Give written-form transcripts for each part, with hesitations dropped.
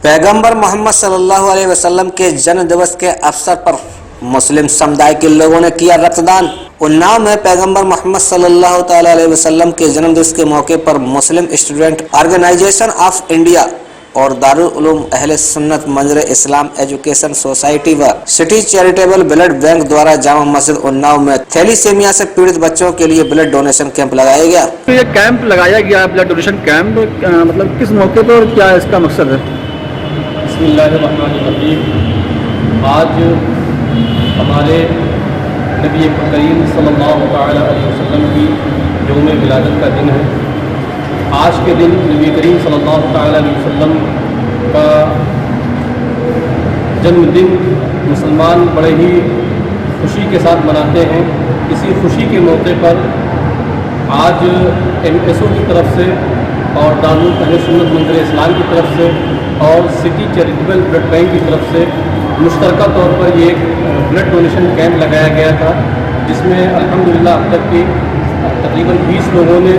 पैगंबर मोहम्मद सल्लल्लाहु अलैहि वसल्लम के जन्म दिवस के अवसर पर मुस्लिम समुदाय के लोगों ने किया रक्तदान। उन्नाव में पैगंबर मोहम्मद सल्लल्लाहु ताला अलैहि वसल्लम के जन्म दिवस के मौके पर मुस्लिम स्टूडेंट ऑर्गेनाइजेशन ऑफ इंडिया और दारुल उलूम अहले सुन्नत मंजर इस्लाम एजुकेशन सोसाइटी व सिटी चैरिटेबल ब्लड बैंक द्वारा जामा मस्जिद उन्नाव में थैलीसीमिया से पीड़ित बच्चों के लिए ब्लड डोनेशन कैंप लगाया गया। तो ये कैंप लगाया गया ब्लड डोनेशन कैंप, मतलब किस मौके पर और क्या इसका मकसद है? बिस्मिल्लाहिर्रहमानिर्रहीम। आज हमारे नबी करीम सल्लल्लाहु अलैहि वसल्लम की यौम विलादत का दिन है। आज के दिन नबी करीम सल्लल्लाहु अलैहि वसल्लम का जन्मदिन मुसलमान बड़े ही खुशी के साथ मनाते हैं। इसी खुशी के मौके पर आज MSO की तरफ से और दारुल अहले सुन्नत मंजर इस्लाम की तरफ से और सिटी चैरिटेबल ब्लड बैंक की तरफ से मुश्तरका तौर पर ये एक ब्लड डोनेशन कैंप लगाया गया था, जिसमें अल्हम्दुलिल्लाह अब तक के तकरीबन 20 लोगों ने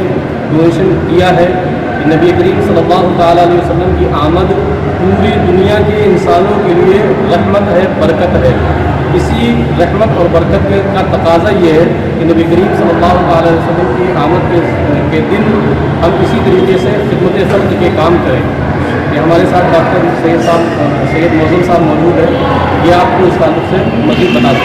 डोनेशन किया है। नबी करीम सल्लल्लाहु अलैहि वसल्लम की आमद पूरी दुनिया के इंसानों के लिए रहमत है, बरकत है। इसी रहमत और बरकत का तकाजा ये है कि नबी करीम सल्लल्लाहु अलैहि वसल्लम की आमद के दिन हम इसी तरीके से खिदमत फ़र्द के काम करें। ये हमारे साथ डॉक्टर सैयद मौजूद साहब मौजूद है, ये आपको इस ताल्लुक़ से मज़ीद बता दें।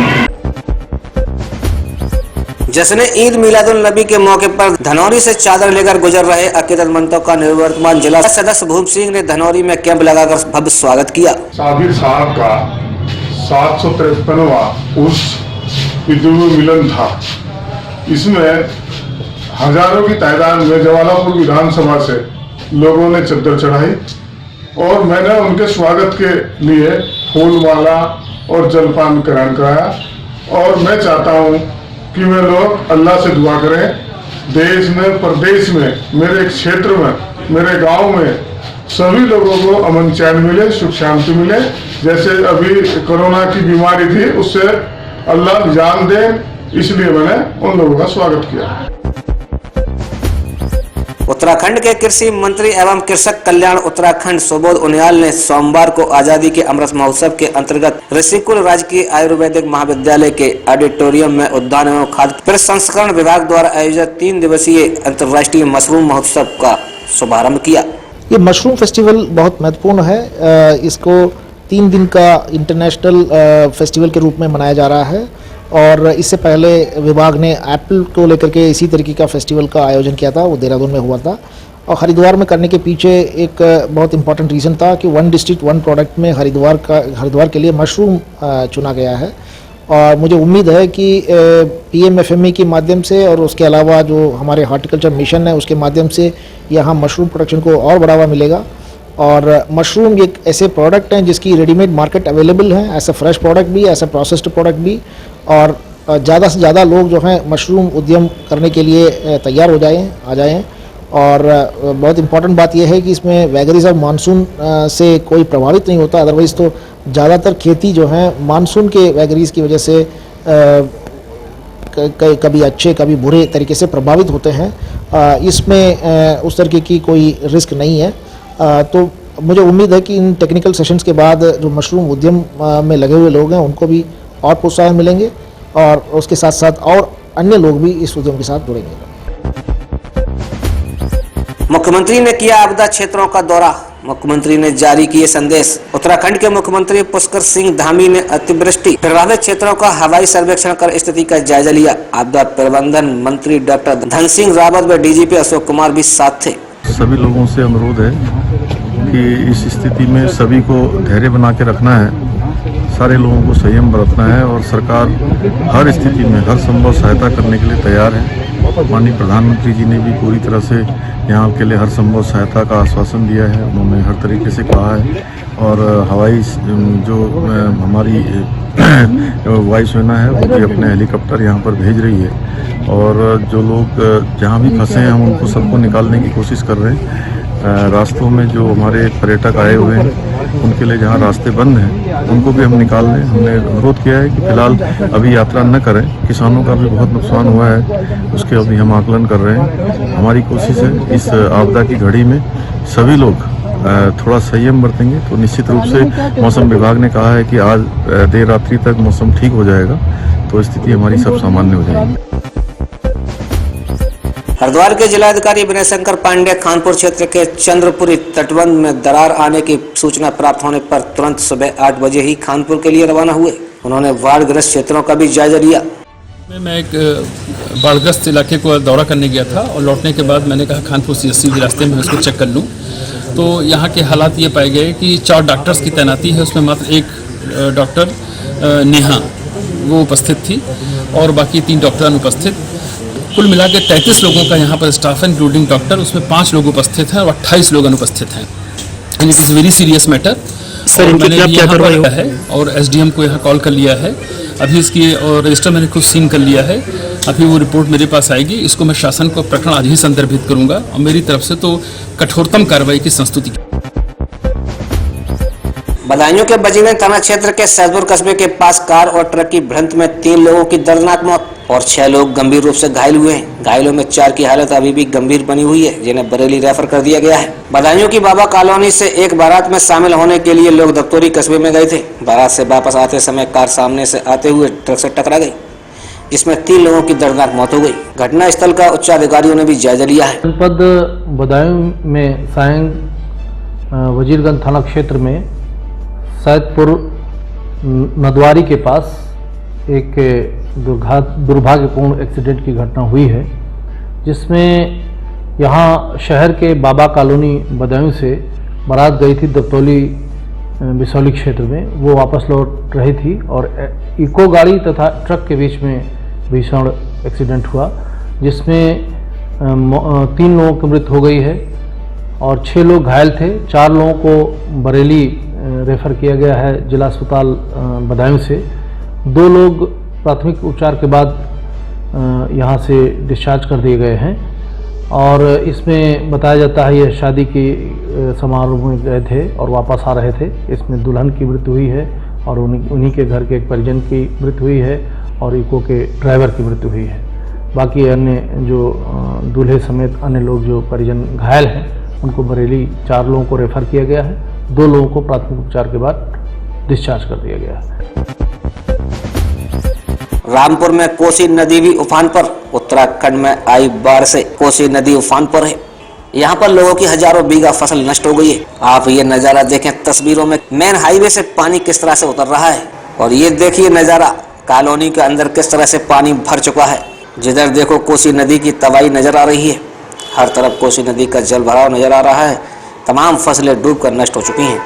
जश्न ईद मिलादुल नबी के मौके पर धनौरी से चादर लेकर गुजर रहे अकीदतमंदों का निवर्तमान जिला सदस्य भूप सिंह ने धनौरी में कैंप लगाकर भव्य स्वागत किया। साबिर साहब का 753वां उर्स मिलन था। इसमें हजारों की तादाद में जवालापुर विधानसभा से लोगों ने चद्दर चढ़ाई और मैंने उनके स्वागत के लिए फूल माला और जलपान ग्रहण कराया। और मैं चाहता हूँ कि वे लोग अल्लाह से दुआ करें, देश में, प्रदेश में, मेरे क्षेत्र में, मेरे गांव में सभी लोगों को अमन चैन मिले, सुख शांति मिले। जैसे अभी कोरोना की बीमारी थी, उससे अल्लाह जान दे, इसलिए मैंने उन लोगों का स्वागत किया। उत्तराखंड के कृषि मंत्री एवं कृषक कल्याण उत्तराखंड सुबोध उनियाल ने सोमवार को आजादी के अमृत महोत्सव के अंतर्गत ऋषिकुल राजकीय आयुर्वेदिक महाविद्यालय के ऑडिटोरियम में उद्यान एवं खाद्य प्रसंस्करण विभाग द्वारा आयोजित 3 दिवसीय अंतर्राष्ट्रीय मशरूम महोत्सव का शुभारंभ किया। ये मशरूम फेस्टिवल बहुत महत्वपूर्ण है। इसको 3 दिन का इंटरनेशनल फेस्टिवल के रूप में मनाया जा रहा है और इससे पहले विभाग ने एप्पल को लेकर के इसी तरीके का फेस्टिवल का आयोजन किया था, वो देहरादून में हुआ था। और हरिद्वार में करने के पीछे एक बहुत इंपॉर्टेंट रीज़न था कि 1 डिस्ट्रिक्ट 1 प्रोडक्ट में हरिद्वार के लिए मशरूम चुना गया है। और मुझे उम्मीद है कि PMFME के माध्यम से और उसके अलावा जो हमारे हार्टिकल्चर मिशन है उसके माध्यम से यहाँ मशरूम प्रोडक्शन को और बढ़ावा मिलेगा। और मशरूम एक ऐसे प्रोडक्ट हैं जिसकी रेडीमेड मार्केट अवेलेबल है, ऐसा फ्रेश प्रोडक्ट भी, ऐसा प्रोसेस्ड प्रोडक्ट भी। और ज़्यादा से ज़्यादा लोग जो हैं मशरूम उद्यम करने के लिए तैयार आ जाएं। और बहुत इम्पॉर्टेंट बात यह है कि इसमें वैगरीज ऑफ मानसून से कोई प्रभावित नहीं होता। अदरवाइज़ तो ज़्यादातर खेती जो है मानसून के वैगरीज की वजह से कभी अच्छे कभी बुरे तरीके से प्रभावित होते हैं। इसमें उस तरीके की कोई रिस्क नहीं है। तो मुझे उम्मीद है कि इन टेक्निकल सेशंस के बाद जो मशरूम उद्यम में लगे हुए लोग हैं उनको भी और प्रोत्साहन मिलेंगे और उसके साथ साथ और अन्य लोग भी इस उद्यम के साथ जुड़ेंगे। मुख्यमंत्री ने किया आपदा क्षेत्रों का दौरा। मुख्यमंत्री ने जारी किए संदेश। उत्तराखंड के मुख्यमंत्री पुष्कर सिंह धामी ने अतिवृष्टि प्रभावित क्षेत्रों का हवाई सर्वेक्षण कर स्थिति का जायजा लिया। आपदा प्रबंधन मंत्री डॉक्टर धन सिंह रावत व DGP अशोक कुमार भी साथ थे। सभी लोगों से अनुरोध है कि इस स्थिति में सभी को धैर्य बना के रखना है, सारे लोगों को संयम बरतना है और सरकार हर स्थिति में हर संभव सहायता करने के लिए तैयार है। माननीय प्रधानमंत्री जी ने भी पूरी तरह से यहाँ के लिए हर संभव सहायता का आश्वासन दिया है, उन्होंने हर तरीके से कहा है। और हवाई जो हमारी वायुसेना है वो भी अपने हेलीकॉप्टर यहाँ पर भेज रही है और जो लोग जहाँ भी फंसे हैं हम उनको सबको निकालने की कोशिश कर रहे हैं। रास्तों में जो हमारे पर्यटक आए हुए हैं उनके लिए जहाँ रास्ते बंद हैं उनको भी हम निकाल लें। हमने अनुरोध किया है कि फिलहाल अभी यात्रा न करें। किसानों का भी बहुत नुकसान हुआ है, उसके अभी हम आकलन कर रहे हैं। हमारी कोशिश है इस आपदा की घड़ी में सभी लोग थोड़ा संयम बरतेंगे तो निश्चित रूप से मौसम विभाग ने कहा है कि आज देर रात्रि तक मौसम ठीक हो जाएगा, तो स्थिति हमारी सब सामान्य हो जाएगी। हरिद्वार के जिलाधिकारी विनय शंकर पांडे खानपुर क्षेत्र के चंद्रपुरी तटबंध में दरार आने की सूचना प्राप्त होने पर तुरंत सुबह 8 बजे ही खानपुर के लिए रवाना हुए। उन्होंने बाढ़ग्रस्त क्षेत्रों का भी जायजा लिया। मैं एक बाढ़ग्रस्त इलाके को दौरा करने गया था और लौटने के बाद मैंने कहा खानपुर CSC के रास्ते में उसको चेक कर लूँ। तो यहाँ के हालात ये पाए गए कि 4 डॉक्टर्स की तैनाती है, उसमें मात्र एक डॉक्टर नेहा वो उपस्थित थी और बाकी 3 डॉक्टर अनुपस्थित। कुल मिला के 33 लोगों का यहाँ पर स्टाफ है इंक्लूडिंग डॉक्टर, उसमें 5 लोग उपस्थित हैं और 28 लोग अनुपस्थित हैं। And it is very serious matter. Sir, इनकी मैंने क्या कार्रवाई यहाँ है और SDM को यहाँ कॉल कर लिया है। अभी इसकी और रजिस्टर मैंने खुद सीन कर लिया है। अभी वो रिपोर्ट मेरे पास आएगी, इसको मैं शासन को प्रकरण आज ही संदर्भित करूंगा और मेरी तरफ से तो कठोरतम कार्रवाई की संस्तुति। बदायूं के बजीगंज थाना क्षेत्र के सैदपुर कस्बे के पास कार और ट्रक की भिड़ंत में 3 लोगों की दर्दनाक मौत और 6 लोग गंभीर रूप से घायल हुए हैं। घायलों में 4 की हालत अभी भी गंभीर बनी हुई है, जिन्हें बरेली रेफर कर दिया गया है। बदायूं की बाबा कॉलोनी से एक बारात में शामिल होने के लिए लोग दफ्तौरी कस्बे में गए थे। बारात से वापस आते समय कार सामने से आते हुए ट्रक से टकरा गई, जिसमें 3 लोगों की दर्दनाक मौत हो गई। घटना स्थल का उच्चाधिकारियों ने भी जायजा लिया है। जनपद बदायूं में सायं वजीरगंज थाना क्षेत्र में सैदपुर नदवारी के पास एक दुर्भाग्यपूर्ण एक्सीडेंट की घटना हुई है, जिसमें यहाँ शहर के बाबा कॉलोनी बदायूं से बारात गई थी दफ्तौली बिसौली क्षेत्र में। वो वापस लौट रही थी और इको गाड़ी तथा ट्रक के बीच में भीषण एक्सीडेंट हुआ, जिसमें 3 लोगों की मृत्यु हो गई है और 6 लोग घायल थे। 4 लोगों को बरेली रेफर किया गया है जिला अस्पताल बदायूं से। 2 लोग प्राथमिक उपचार के बाद यहाँ से डिस्चार्ज कर दिए गए हैं और इसमें बताया जाता है ये शादी की समारोह में गए थे और वापस आ रहे थे। इसमें दुल्हन की मृत्यु हुई है और उन्हीं के घर के एक परिजन की मृत्यु हुई है और इको के ड्राइवर की मृत्यु हुई है। बाकी अन्य जो दूल्हे समेत अन्य लोग जो परिजन घायल हैं उनको बरेली 4 लोगों को रेफर किया गया है। 2 लोगों को प्राथमिक उपचार के बाद डिस्चार्ज कर दिया गया है। रामपुर में कोसी नदी भी उफान पर। उत्तराखंड में आई बाढ़ से कोसी नदी उफान पर है। यहाँ पर लोगों की हजारों बीघा फसल नष्ट हो गई है। आप ये नजारा देखें तस्वीरों में, मेन हाईवे से पानी किस तरह से उतर रहा है और ये देखिए नजारा कॉलोनी के अंदर किस तरह से पानी भर चुका है। जिधर देखो कोसी नदी की तबाही नजर आ रही है। हर तरफ कोसी नदी का जल भराव नजर आ रहा है। तमाम फसलें डूबकर नष्ट हो चुकी हैं।